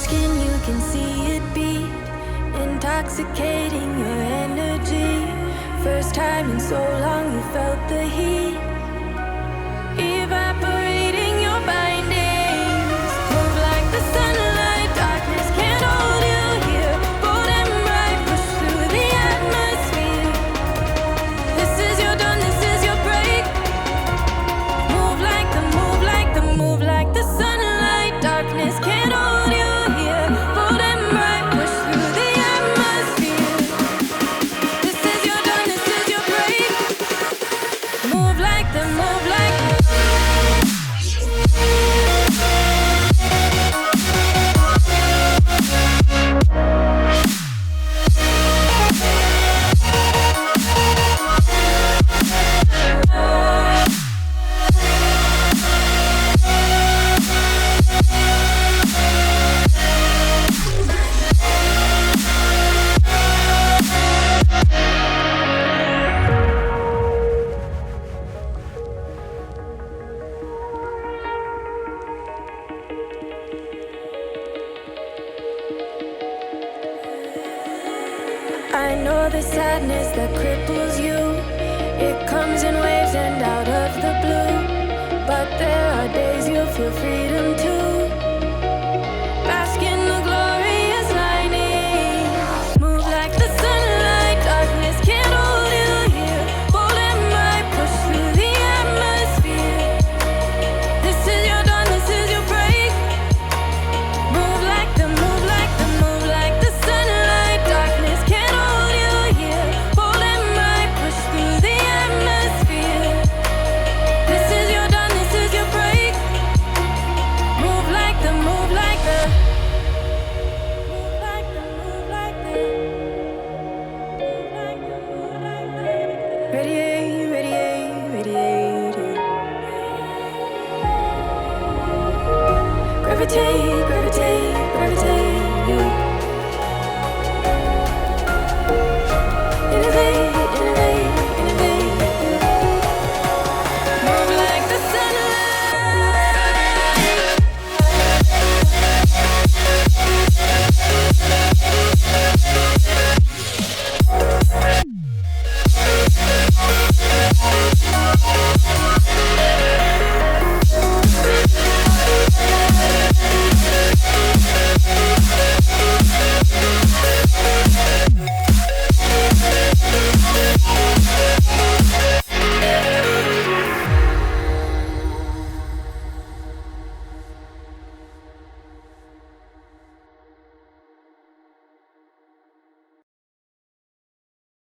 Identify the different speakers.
Speaker 1: skin, you can see it beat, intoxicating your energy. First time in so long you felt the heat, evaporating your bindings. Move like the sunlight, darkness can't hold you here. Bold and bright, push through the atmosphere. This is your dawn, this is your break. Move like the, move like the, move like the sunlight, darkness can't hold you here. Bold and bright, push through the atmosphere. This is your dawn, this is your break. Move like the, move like the. I know the sadness that cripples you. It comes in waves and out of the blue. But there are days you'll feel freedom too. Bask in the glorious lightning. Move like the sunlight, darkness can't hold you here. Bold and bright, push through the atmosphere. This is your dawn, this is your break. Move like the, move like the, move like the sunlight, darkness can't hold you here. Bold and bright, push through the atmosphere. This is your dawn, this is your break. Move like the, move like the, move like the, move like the, move like the, move like the. Radiate, radiate, radiate. Gravitate.